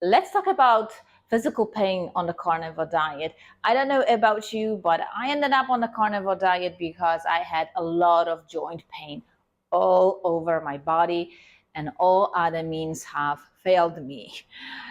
Let's talk about physical pain on the carnivore diet. I don't know about you, but I ended up on the carnivore diet because I had a lot of joint pain all over my body, and all other means have failed me.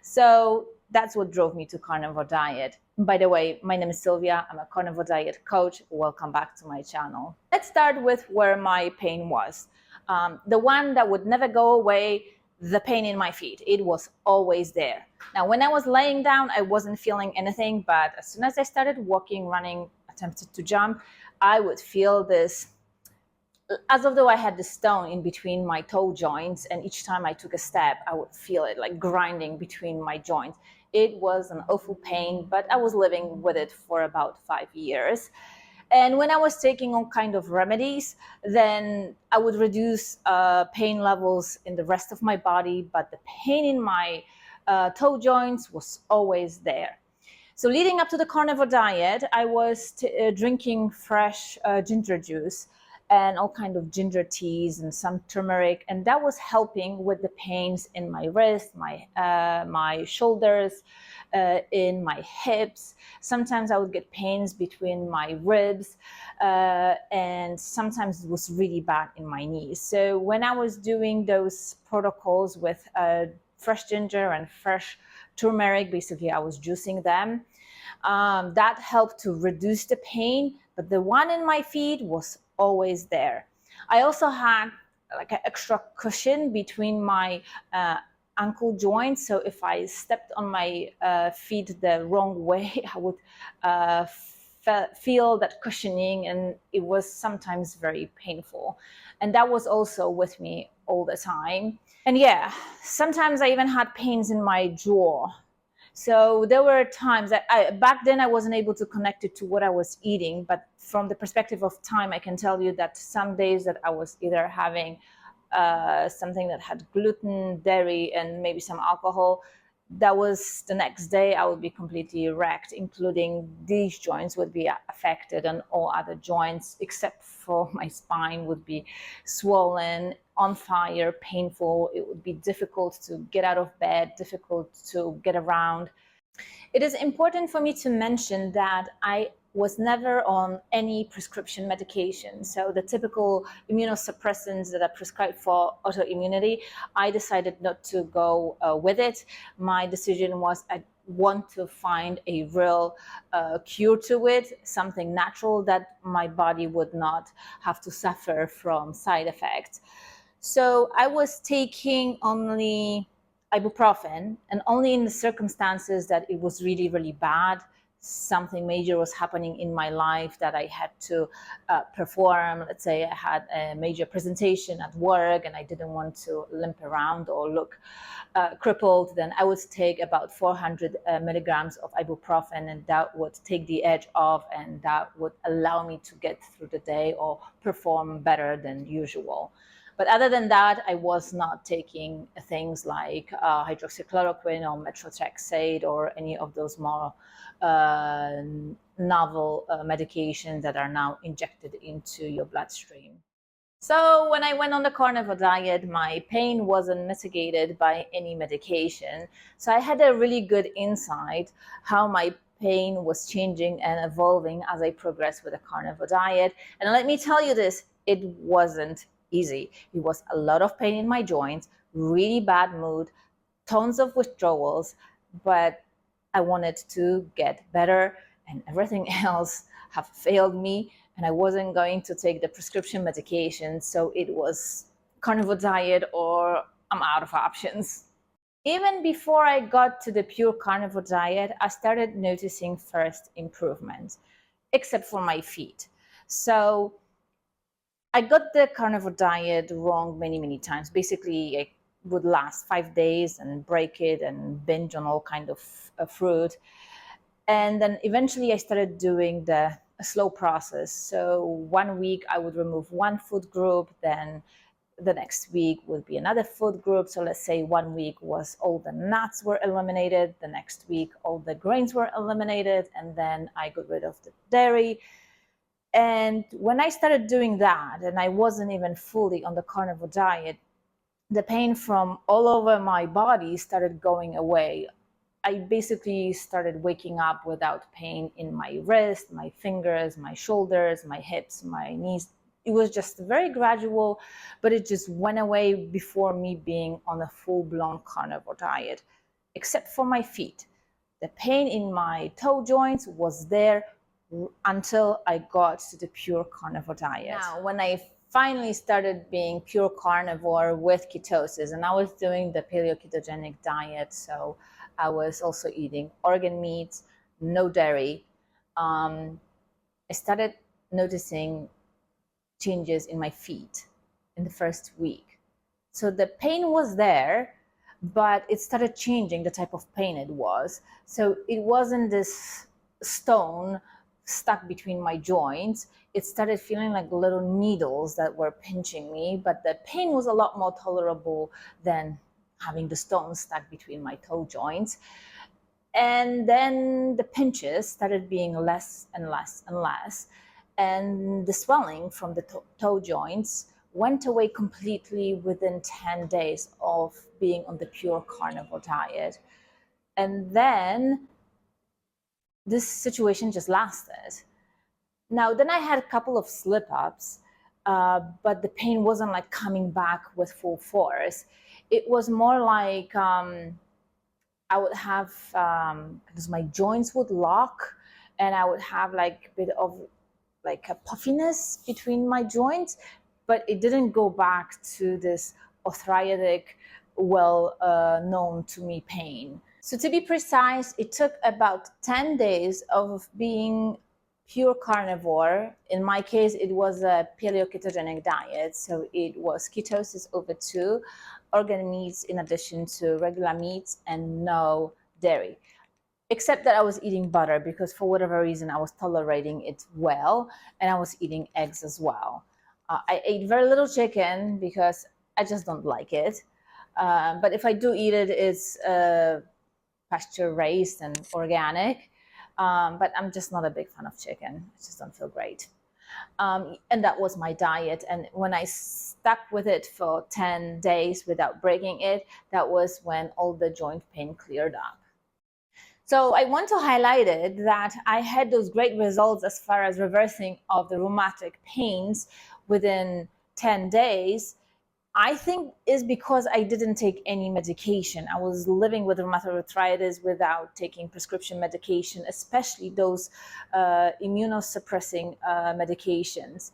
So that's what drove me to carnivore diet. By the way, my name is Sylvia. I'm a carnivore diet coach. Welcome back to my channel. Let's start with where my pain was. The one that would never go away, the pain in my feet. It was always there. Now, when I was laying down, I wasn't feeling anything, but as soon as I started walking, running, attempted to jump, I would feel this, as though I had the stone in between my toe joints, and each time I took a step, I would feel it like grinding between my joints. It was an awful pain, but I was living with it for about 5 years. And when I was taking all kind of remedies, then I would reduce pain levels in the rest of my body, but the pain in my toe joints was always there. So leading up to the carnivore diet, I was drinking fresh ginger juice and all kind of ginger teas and some turmeric, and that was helping with the pains in my wrist, my shoulders, in my hips. Sometimes I would get pains between my ribs, and sometimes it was really bad in my knees. So when I was doing those protocols with fresh ginger and fresh turmeric, basically I was juicing them, that helped to reduce the pain, but the one in my feet was always there. I also had like an extra cushion between my ankle joints, so if I stepped on my feet the wrong way, I would feel that cushioning, and it was sometimes very painful. And that was also with me all the time. And yeah, sometimes I even had pains in my jaw. So there were times that back then I wasn't able to connect it to what I was eating, but from the perspective of time, I can tell you that some days that I was either having something that had gluten, dairy, and maybe some alcohol, that was the next day I would be completely wrecked, including these joints would be affected, and all other joints except for my spine would be swollen, on fire, painful. It would be difficult to get out of bed, difficult to get around. It is important for me to mention that I was never on any prescription medication. So the typical immunosuppressants that are prescribed for autoimmunity, I decided not to go with it. My decision was I want to find a real cure to it, something natural that my body would not have to suffer from side effects. So I was taking only ibuprofen, and only in the circumstances that it was really, really bad, something major was happening in my life that I had to perform. Let's say I had a major presentation at work and I didn't want to limp around or look crippled, then I would take about 400 milligrams of ibuprofen, and that would take the edge off, and that would allow me to get through the day or perform better than usual. But other than that, I was not taking things like hydroxychloroquine or methotrexate or any of those more novel medications that are now injected into your bloodstream. So when I went on the carnivore diet, my pain wasn't mitigated by any medication. So I had a really good insight how my pain was changing and evolving as I progressed with the carnivore diet. And let me tell you this, it wasn't easy. It was a lot of pain in my joints, really bad mood, tons of withdrawals, but I wanted to get better, and everything else have failed me, and I wasn't going to take the prescription medication. So it was carnivore diet or I'm out of options. Even before I got to the pure carnivore diet, I started noticing first improvements, except for my feet. So I got the carnivore diet wrong many, many times. Basically, I would last 5 days and break it and binge on all kind of fruit. And then eventually I started doing the slow process. So 1 week I would remove one food group, then the next week would be another food group. So let's say 1 week was all the nuts were eliminated, the next week all the grains were eliminated, and then I got rid of the dairy. And when I started doing that, and I wasn't even fully on the carnivore diet, the pain from all over my body started going away. I basically started waking up without pain in my wrist, my fingers, my shoulders, my hips, my knees. It was just very gradual, but it just went away before me being on a full-blown carnivore diet, except for my feet. The pain in my toe joints was there until I got to the pure carnivore diet. Now, when I finally started being pure carnivore with ketosis, and I was doing the paleo ketogenic diet, so I was also eating organ meats, no dairy. I started noticing changes in my feet in the first week. So the pain was there, but it started changing the type of pain it was. So it wasn't this stone stuck between my joints. It started feeling like little needles that were pinching me, but the pain was a lot more tolerable than having the stone stuck between my toe joints. And then the pinches started being less and less and less. And the swelling from the toe joints went away completely within 10 days of being on the pure carnivore diet. And then this situation just lasted. Now, then I had a couple of slip-ups, but the pain wasn't like coming back with full force. It was more like I would have, because my joints would lock, and I would have like a bit of like a puffiness between my joints, but it didn't go back to this arthritic, well known to me pain. So to be precise, it took about 10 days of being pure carnivore. In my case, it was a paleo ketogenic diet. So it was ketosis over 2, organ meats in addition to regular meats, and no dairy. Except that I was eating butter because for whatever reason I was tolerating it well, and I was eating eggs as well. I ate very little chicken because I just don't like it. But if I do eat it, it's pasture raised and organic. But I'm just not a big fan of chicken. I just don't feel great. And that was my diet. And when I stuck with it for 10 days without breaking it, that was when all the joint pain cleared up. So I want to highlight it that I had those great results as far as reversing of the rheumatic pains within 10 days. I think is because I didn't take any medication. I was living with rheumatoid arthritis without taking prescription medication, especially those immunosuppressing medications.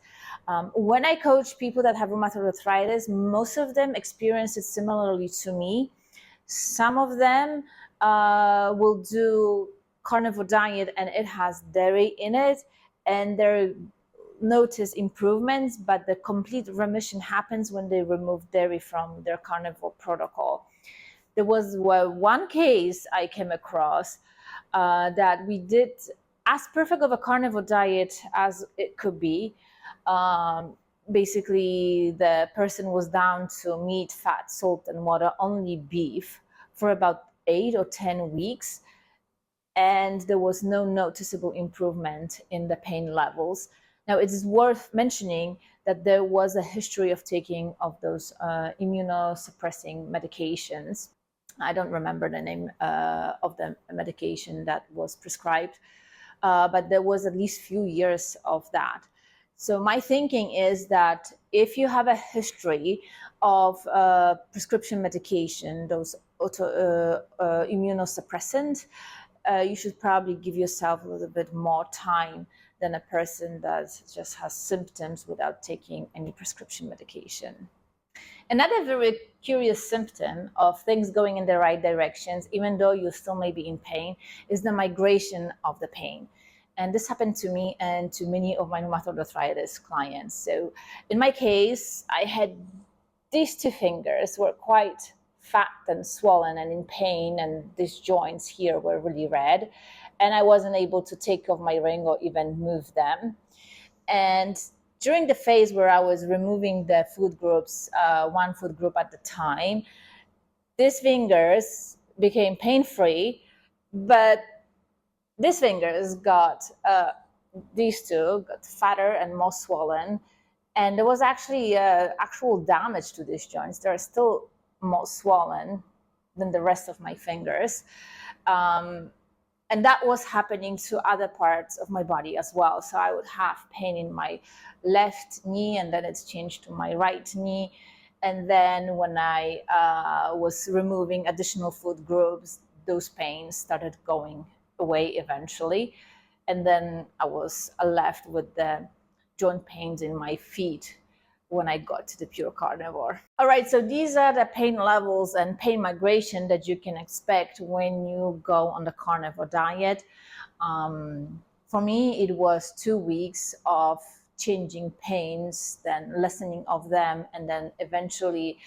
When I coach people that have rheumatoid arthritis, most of them experience it similarly to me. Some of them will do carnivore diet and it has dairy in it, and they're notice improvements, but the complete remission happens when they remove dairy from their carnivore protocol. There was one case I came across that we did as perfect of a carnivore diet as it could be. Basically, the person was down to meat, fat, salt, and water, only beef, for about 8 or 10 weeks. And there was no noticeable improvement in the pain levels. Now, it is worth mentioning that there was a history of taking of those immunosuppressing medications. I don't remember the name of the medication that was prescribed, but there was at least few years of that. So my thinking is that if you have a history of prescription medication, those immunosuppressants, you should probably give yourself a little bit more time than a person that just has symptoms without taking any prescription medication. Another very curious symptom of things going in the right directions, even though you still may be in pain, is the migration of the pain. And this happened to me and to many of my rheumatoid arthritis clients. So in my case, I had these 2 fingers were quite fat and swollen and in pain, and these joints here were really red, and I wasn't able to take off my ring or even move them. And during the phase where I was removing the food groups, one food group at the time, these fingers became pain-free, but these fingers got, these 2 got fatter and more swollen, And there was actually actual damage to these joints. They're still more swollen than the rest of my fingers. And that was happening to other parts of my body as well. So I would have pain in my left knee, and then it's changed to my right knee. And then when I was removing additional food groups, those pains started going away eventually. And then I was left with the joint pains in my feet when I got to the pure carnivore. All right, so these are the pain levels and pain migration that you can expect when you go on the carnivore diet. For me, it was 2 weeks of changing pains, then lessening of them, and then eventually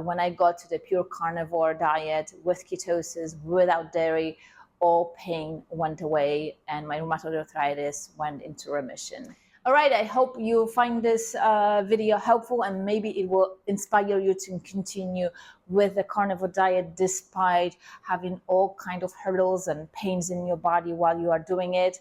when I got to the pure carnivore diet with ketosis, without dairy, all pain went away and my rheumatoid arthritis went into remission. All right, I hope you find this video helpful, and maybe it will inspire you to continue with the carnivore diet despite having all kind of hurdles and pains in your body while you are doing it.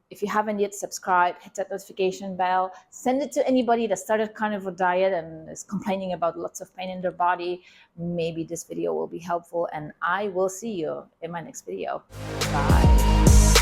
If you haven't yet subscribed, hit that notification bell, send it to anybody that started carnivore diet and is complaining about lots of pain in their body. Maybe this video will be helpful, and I will see you in my next video. Bye.